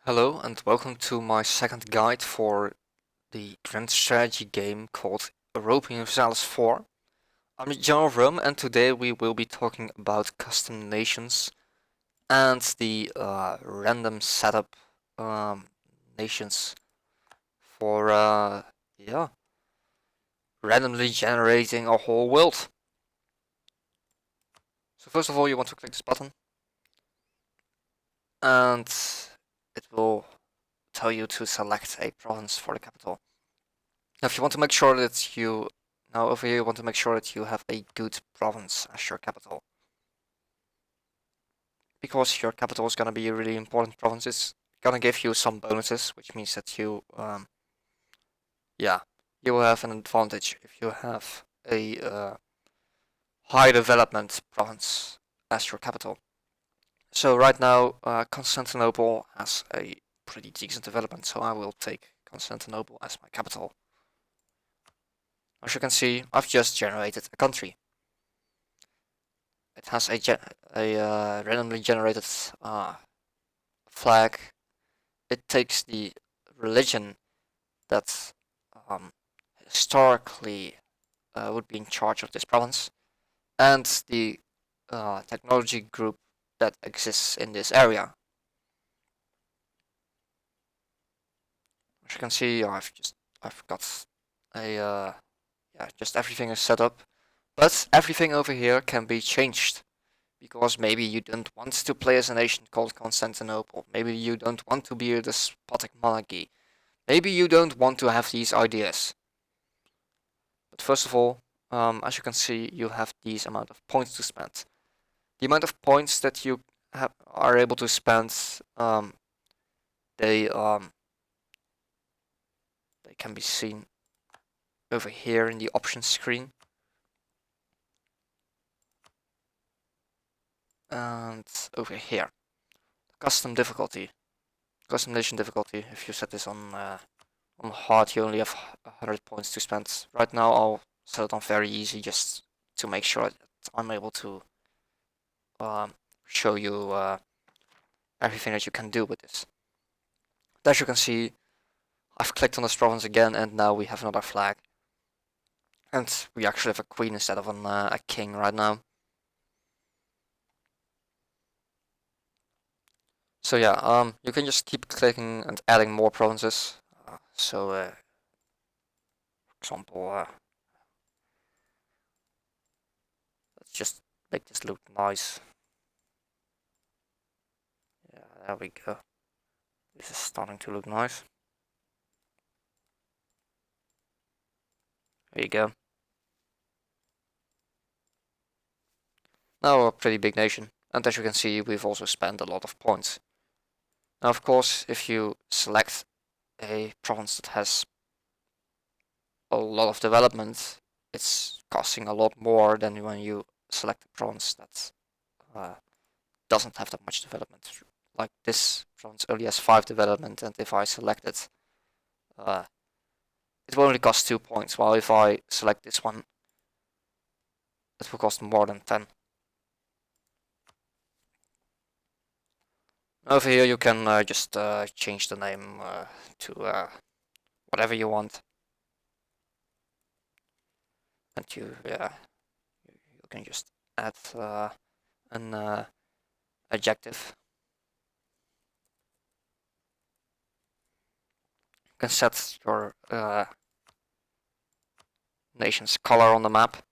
Hello and welcome to my second guide for the grand strategy game called Europa Universalis 4. I'm John of Rome and today we will be talking about custom nations and the random setup nations for randomly generating a whole world. So first of all you want to click this button and it will tell you to select a province for the capital. Now, if you want to make sure that over here you want to make sure that you have a good province as your capital. Because your capital is going to be a really important province, it's going to give you some bonuses, which means that you will have an advantage if you have a high development province as your capital. So right now, Constantinople has a pretty decent development, so I will take Constantinople as my capital. As you can see, I've just generated a country. It has a randomly generated flag. It takes the religion that historically would be in charge of this province and the technology group that exists in this area. As you can see, I've got a just everything is set up, but everything over here can be changed. Because maybe you don't want to play as a nation called Constantinople. Maybe you don't want to be a despotic monarchy. Maybe you don't want to have these ideas. But first of all, as you can see, you have these amount of points to spend. The amount of points that you are able to spend, they can be seen over here in the options screen. And over here, custom difficulty, custom nation difficulty. If you set this on hard, you only have 100 points to spend. Right now, I'll set it on very easy just to make sure that I'm able to show you everything that you can do with this. As you can see, I've clicked on this province again, and now we have another flag. And we actually have a queen instead of a king right now. So yeah, you can just keep clicking and adding more provinces. For example, let's just make this look nice. Yeah, there we go. This is starting to look nice. There you go. Now we're a pretty big nation, and as you can see, we've also spent a lot of points. Now, of course, if you select a province that has a lot of development, it's costing a lot more than when you select a province that doesn't have that much development. Like this province only has 5 development, and if I select it, it will only cost 2 points, while if I select this one, it will cost more than 10. Over here you can just change the name to whatever you want. And you can just add an adjective. You can set your nation's color on the map.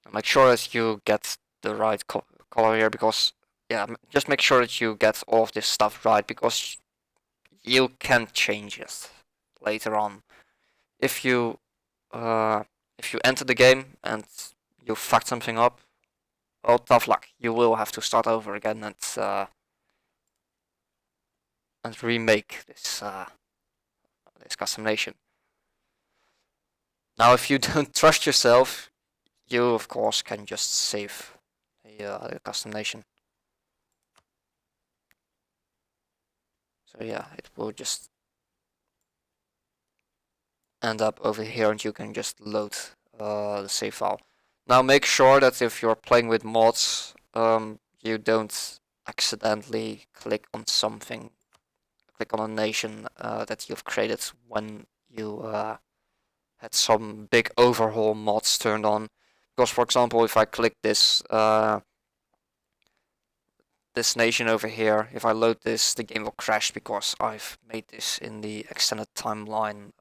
And make sure that you get the right color here, because just make sure that you get all of this stuff right, because you can change it later on. If you enter the game and you fuck something up, well, tough luck. You will have to start over again and remake this this custom nation. Now, if you don't trust yourself, you of course can just save the custom nation. So yeah, it will just end up over here, and you can just load the save file. Now make sure that if you're playing with mods, you don't accidentally click on something, click on a nation that you've created when you had some big overhaul mods turned on. Because, for example, if I click this this nation over here, if I load this, the game will crash because I've made this in the extended timeline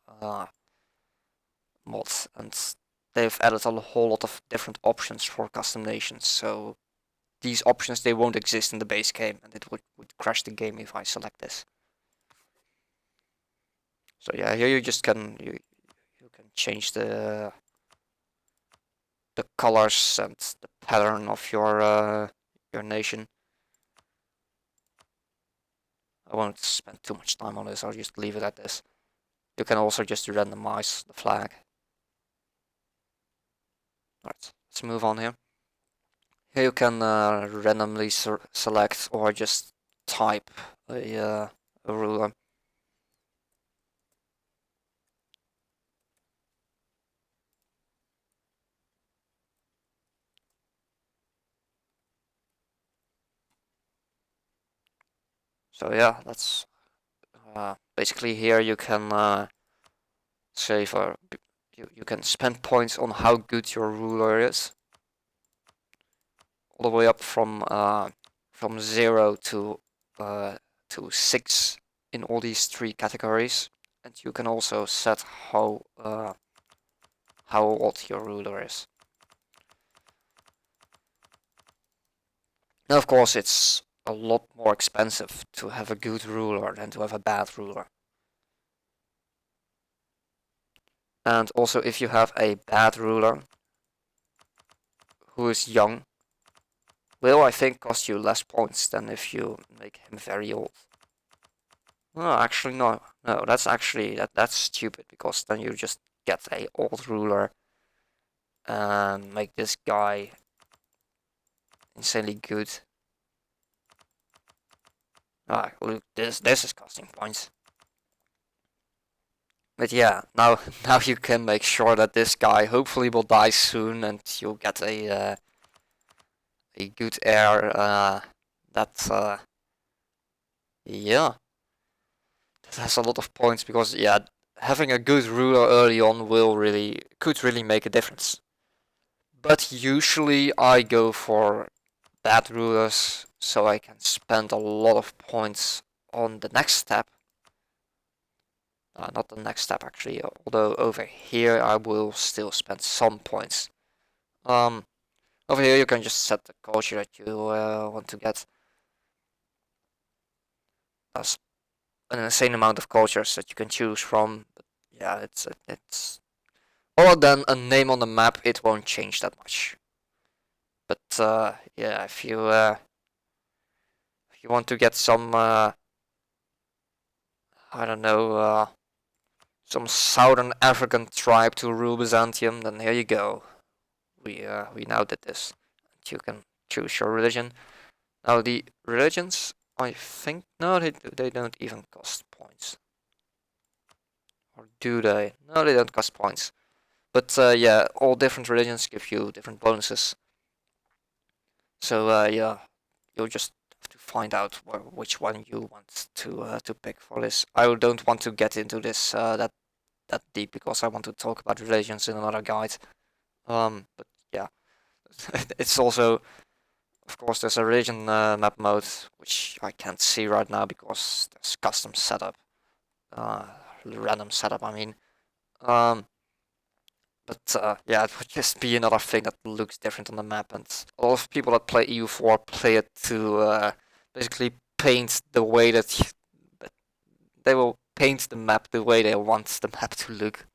mod, and they've added a whole lot of different options for custom nations. So these options, they won't exist in the base game, and it would crash the game if I select this. So yeah, here you just can you can change the colors and the pattern of your nation. I won't spend too much time on this, I'll just leave it at this. You can also just randomize the flag. Alright, let's move on here. Here you can randomly select or just type a ruler. So yeah, that's basically here you can say for you can spend points on how good your ruler is, all the way up from 0 to 6 in all these 3 categories, and you can also set how old your ruler is. Now, of course, it's a lot more expensive to have a good ruler than to have a bad ruler. And also, if you have a bad ruler who is young, will, I think, cost you less points than if you make him very old. No, actually, no. No, that's actually, that's stupid, because then you just get a old ruler and make this guy insanely good. Ah, look, this is costing points. But yeah, now you can make sure that this guy hopefully will die soon, and you'll get a good heir. Yeah, that has a lot of points, because yeah, having a good ruler early on could really make a difference. But usually I go for bad rulers, so I can spend a lot of points on the next step. Not the next step actually, although over here I will still spend some points. Over here you can just set the culture that you want to get. There's an insane amount of cultures that you can choose from. But yeah, it's other than a name on the map, it won't change that much. But yeah, if you want to get some I don't know, some Southern African tribe to rule Byzantium, then here you go. We now did this. You can choose your religion. Now the religions, I think, no, they don't even cost points. Or do they? No, they don't cost points. But yeah, all different religions give you different bonuses. So yeah, you'll just have to find out which one you want to pick for this. I don't want to get into this that deep, because I want to talk about religions in another guide. But yeah, it's also, of course, there's a religion map mode, which I can't see right now because there's custom setup, random setup. I mean, but yeah, it would just be another thing that looks different on the map, and a lot of people that play EU4 play it to basically paint the way that they will paint the map the way they want the map to look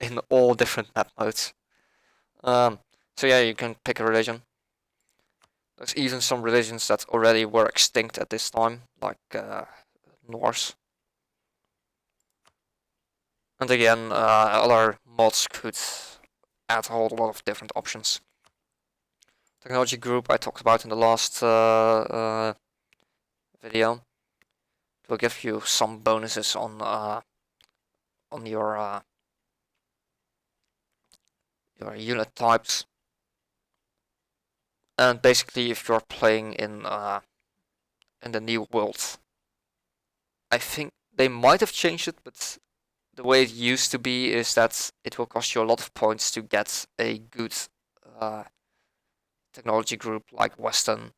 in all different map modes. So yeah, you can pick a religion. There's even some religions that already were extinct at this time, like Norse. And again, other mods could add a whole lot of different options. Technology group I talked about in the last video. It will give you some bonuses on your unit types. And basically, if you're playing in in the new world. I think they might have changed it, but the way it used to be is that it will cost you a lot of points to get a good uh, technology group like Western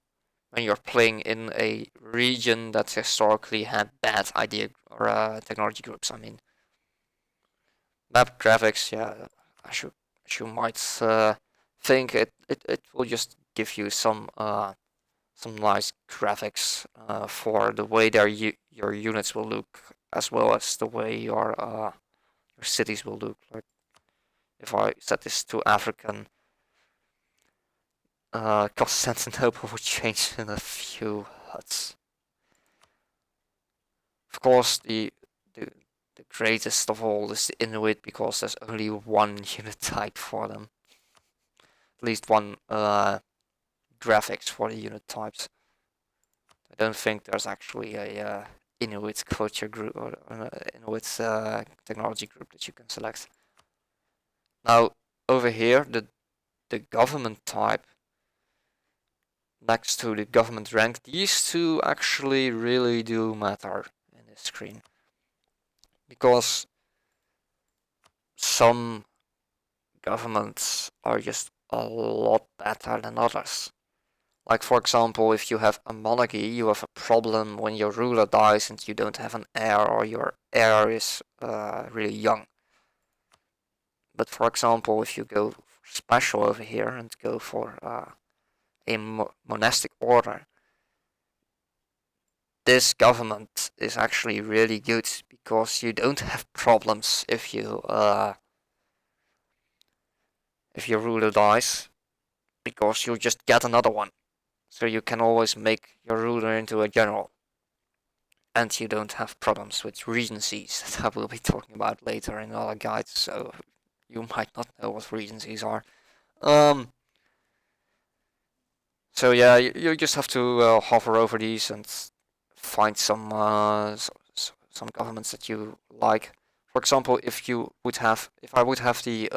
when you're playing in a region that historically had bad idea or technology groups. I mean, map graphics, yeah, as you might think it will just give you some nice graphics for the way your units will look, as well as the way your cities will look. Like if I set this to African, Constantinople would change in a few huts. Of course, the the greatest of all is the Inuit because there's only one unit type for them. At least one graphics for the unit types. I don't think there's actually a Inuit culture group or Inuit technology group that you can select. Now over here, the government type next to the government rank, these two actually really do matter in this screen, because some governments are just a lot better than others. Like, for example, if you have a monarchy, you have a problem when your ruler dies and you don't have an heir, or your heir is really young. But for example, if you go special over here and go for a monastic order, this government is actually really good because you don't have problems if your ruler dies, because you just get another one. So you can always make your ruler into a general. And you don't have problems with regencies that I will be talking about later in other guides, so you might not know what regencies are. So yeah, you just have to hover over these and find some governments that you like. For example, if I would have the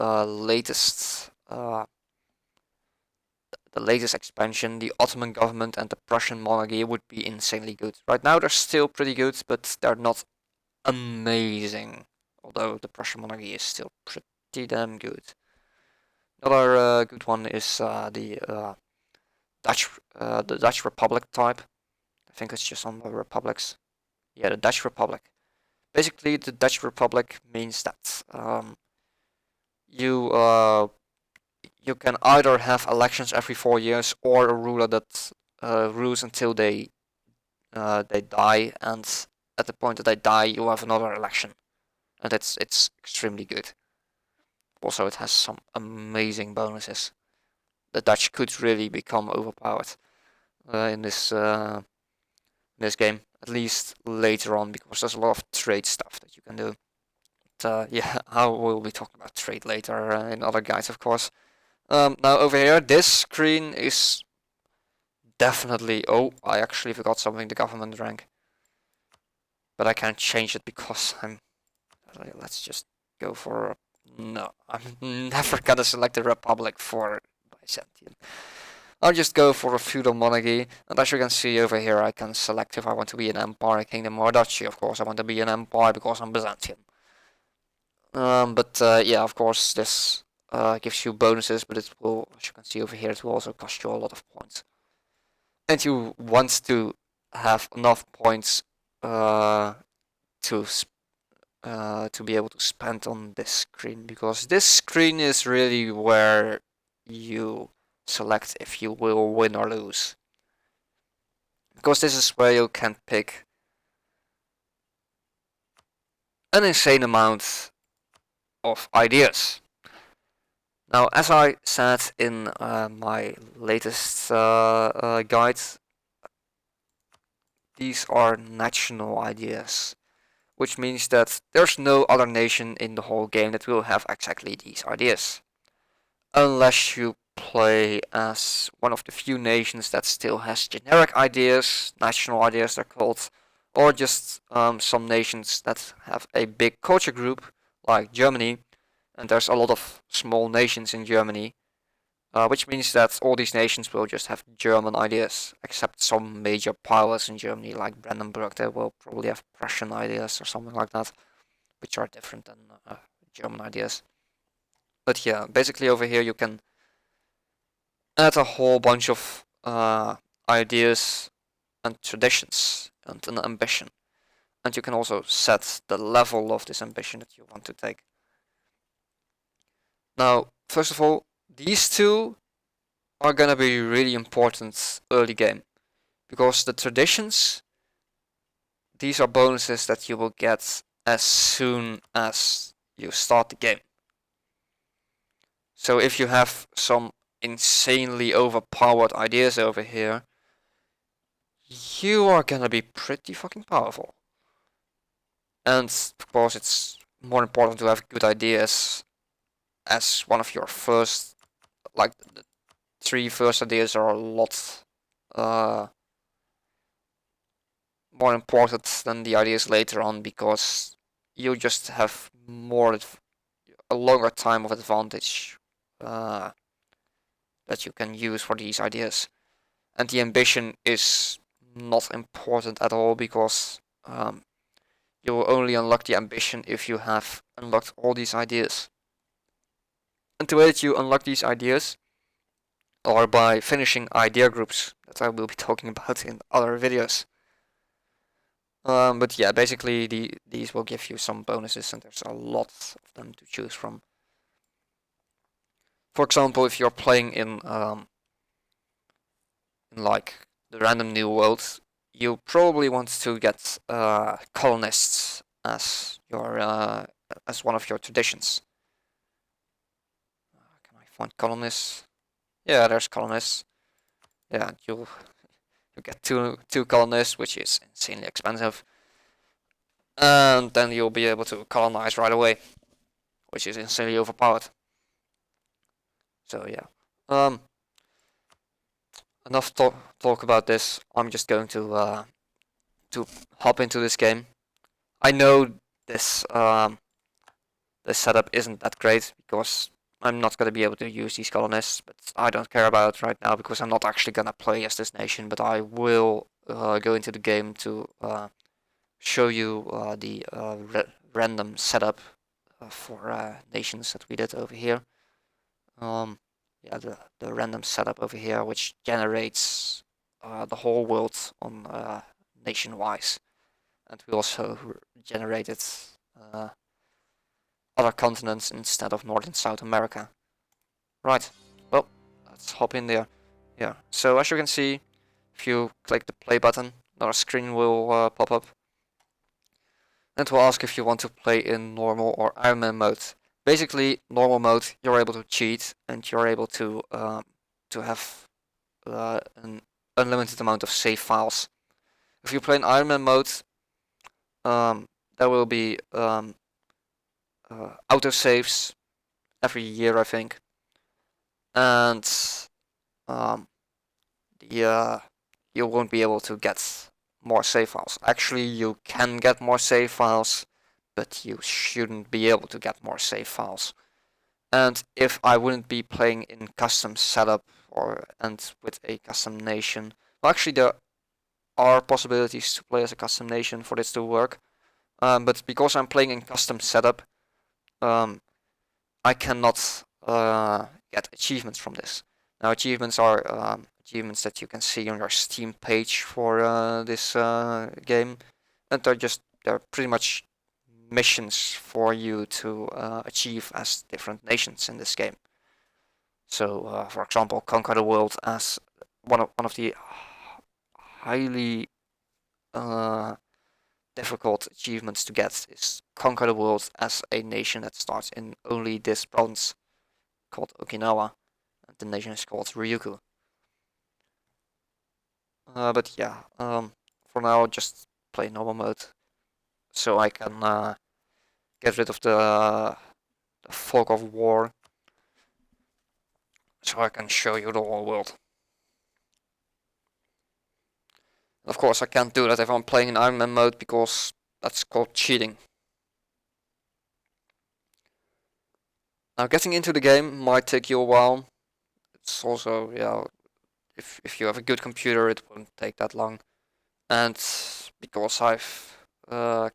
latest expansion, the Ottoman government and the Prussian monarchy would be insanely good. Right now they're still pretty good, but they're not amazing. Although the Prussian monarchy is still pretty damn good. Another good one is the Dutch Republic type. I think it's just on the republics. Yeah, the Dutch Republic. Basically, the Dutch Republic means that you you can either have elections every 4 years, or a ruler that rules until they die, and at the point that they die, you have another election, and it's extremely good. Also, it has some amazing bonuses. The Dutch could really become overpowered in this game, at least later on, because there's a lot of trade stuff that you can do. But, yeah, I will be talking about trade later in other guides, of course. Now over here, this screen is definitely... Oh, I actually forgot something, the government rank. But I can't change it because I'm... Let's just go for... No, I'm never gonna select the Republic for Byzantium. I'll just go for a feudal monarchy, and as you can see over here, I can select if I want to be an empire, a kingdom, or a duchy. Of course, I want to be an empire because I'm Byzantium. But yeah, of course, this gives you bonuses, but it will, as you can see over here, it will also cost you a lot of points. And you want to have enough points to be able to spend on this screen, because this screen is really where you select if you will win or lose. Because this is where you can pick an insane amount of ideas. Now, as I said in my latest guide, these are national ideas, which means that there's no other nation in the whole game that will have exactly these ideas. Unless you play as one of the few nations that still has generic ideas, national ideas they're called, or just some nations that have a big culture group, like Germany, and there's a lot of small nations in Germany, which means that all these nations will just have German ideas, except some major powers in Germany, like Brandenburg. They will probably have Prussian ideas or something like that, which are different than German ideas. But yeah, basically over here you can add a whole bunch of ideas and traditions and an ambition. And you can also set the level of this ambition that you want to take. Now, first of all, these two are gonna be really important early game, because the traditions, these are bonuses that you will get as soon as you start the game. So if you have some insanely overpowered ideas over here, you are gonna be pretty fucking powerful. And of course it's more important to have good ideas as one of your first, like the 3 first ideas are a lot more important than the ideas later on, because you just have a longer time of advantage that you can use for these ideas. And the ambition is not important at all, because you will only unlock the ambition if you have unlocked all these ideas. And the way that you unlock these ideas are by finishing idea groups that I will be talking about in other videos. But yeah, basically these will give you some bonuses, and there's a lot of them to choose from. For example, if you're playing in like the random new world, you probably want to get colonists as your as one of your traditions. Can I find colonists? Yeah, there's colonists. Yeah, you get two colonists, which is insanely expensive, and then you'll be able to colonize right away, which is insanely overpowered. So yeah, enough talk about this. I'm just going to hop into this game. I know this this setup isn't that great, because I'm not going to be able to use these colonists, but I don't care about it right now, because I'm not actually going to play as this nation, but I will go into the game to show you the random setup for nations that we did over here. Yeah, the random setup over here, which generates the whole world on nation-wise. And we also generated other continents instead of North and South America. Right, well, let's hop in there. Yeah, so as you can see, if you click the play button, another screen will pop up. And it will ask if you want to play in normal or Ironman mode. Basically, normal mode, you're able to cheat, and you're able to have an unlimited amount of save files. If you play in Ironman mode, there will be autosaves every year, I think, and you won't be able to get more save files. Actually, you can get more save files, but you shouldn't be able to get more save files. And if I wouldn't be playing in custom setup and with a custom nation, well, actually there are possibilities to play as a custom nation for this to work. But because I'm playing in custom setup, I cannot get achievements from this. Now, achievements are achievements that you can see on your Steam page for this game, and they're pretty much missions for you to achieve as different nations in this game. So, for example, conquer the world as one of the highly difficult achievements to get is conquer the world as a nation that starts in only this province called Okinawa, and the nation is called Ryukyu. But yeah, for now I'll just play normal mode, so I can get rid of the fog of war, so I can show you the whole world. Of course, I can't do that if I'm playing in Iron Man mode, because that's called cheating. Now, getting into the game might take you a while. it's also, if you have a good computer, it won't take that long. And because I've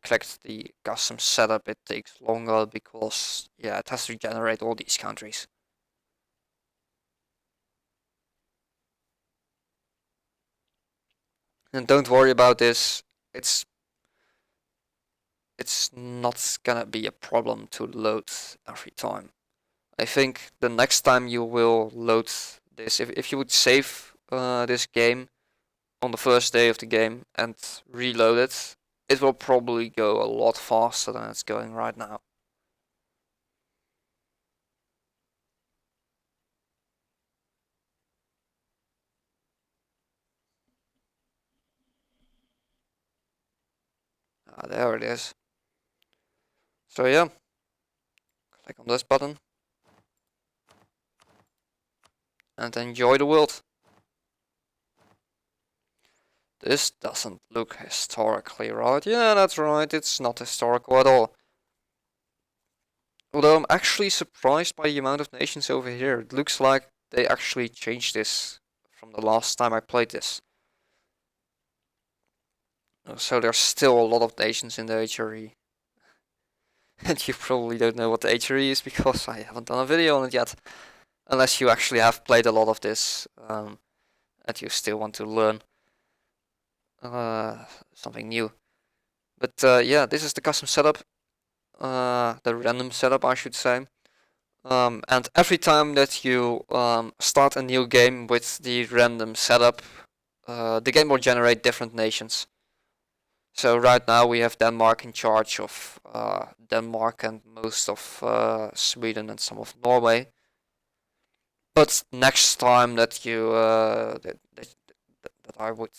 clicked the custom setup, it takes longer because, yeah, it has to generate all these countries. And don't worry about this. It's not gonna be a problem to load every time. I think the next time you will load this, if you would save this game on the first day of the game and reload it, it will probably go a lot faster than it's going right now. There it is. So yeah, click on this button and enjoy the world. This doesn't look historically right. Yeah, that's right, it's not historical at all. Although I'm actually surprised by the amount of nations over here. It looks like they actually changed this from the last time I played this. So there's still a lot of nations in the HRE. And you probably don't know what the HRE is because I haven't done a video on it yet. Unless you actually have played a lot of this and you still want to learn something new. But yeah, this is the custom setup. The random setup, I should say. And every time that you start a new game with the random setup, the game will generate different nations. So right now we have Denmark in charge of Denmark and most of Sweden and some of Norway. But next time that you that I would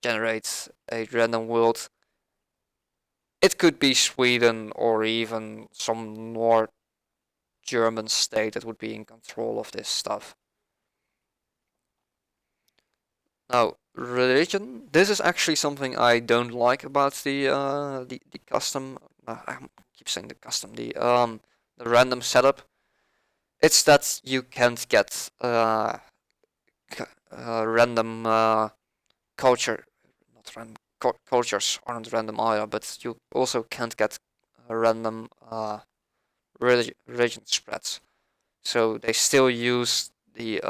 generate a random world, it could be Sweden or even some North German state that would be in control of this stuff. Now, religion. This is actually something I don't like about the custom. I keep saying the custom. The random setup. It's that you can't get random culture. Not random cultures aren't random either, but you also can't get random religion spreads. So they still use the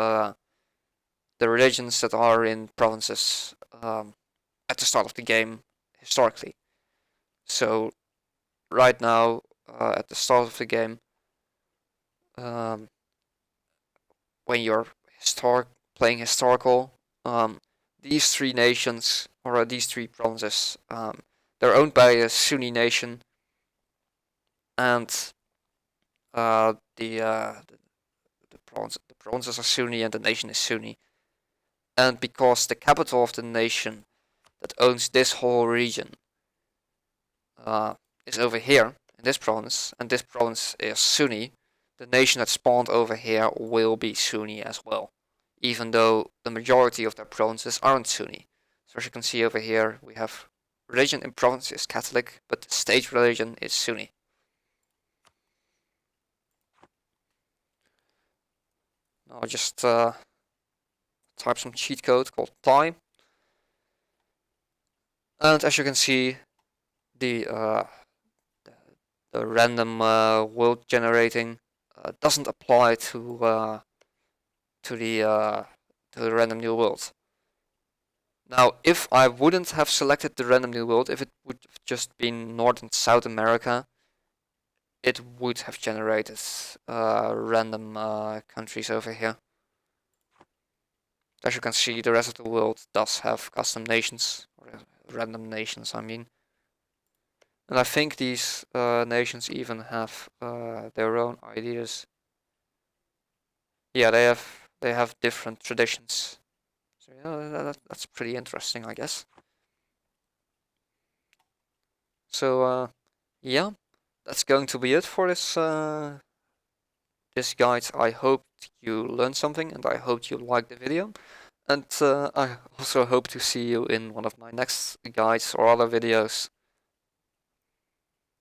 religions that are in provinces at the start of the game historically. So right now, at the start of the game, um, when you're playing historical, these three nations or these three provinces, they're owned by a Sunni nation, and the provinces are Sunni and the nation is Sunni. And because the capital of the nation that owns this whole region is over here in this province, and this province is Sunni, the nation that spawned over here will be Sunni as well, even though the majority of their provinces aren't Sunni. So as you can see over here, we have religion in province is Catholic, but the state religion is Sunni. Now I'll just type some cheat code called Thai. And as you can see, the random world generating doesn't apply to the random new world. Now, if I wouldn't have selected the random new world, if it would have just been North and South America, it would have generated random countries over here. As you can see, the rest of the world does have custom nations, or random nations, I mean. And I think these nations even have their own ideas. Yeah, they have different traditions. So yeah, that's pretty interesting, I guess. So yeah, that's going to be it for this guide. I hope you learned something, and I hope you liked the video. And I also hope to see you in one of my next guides or other videos.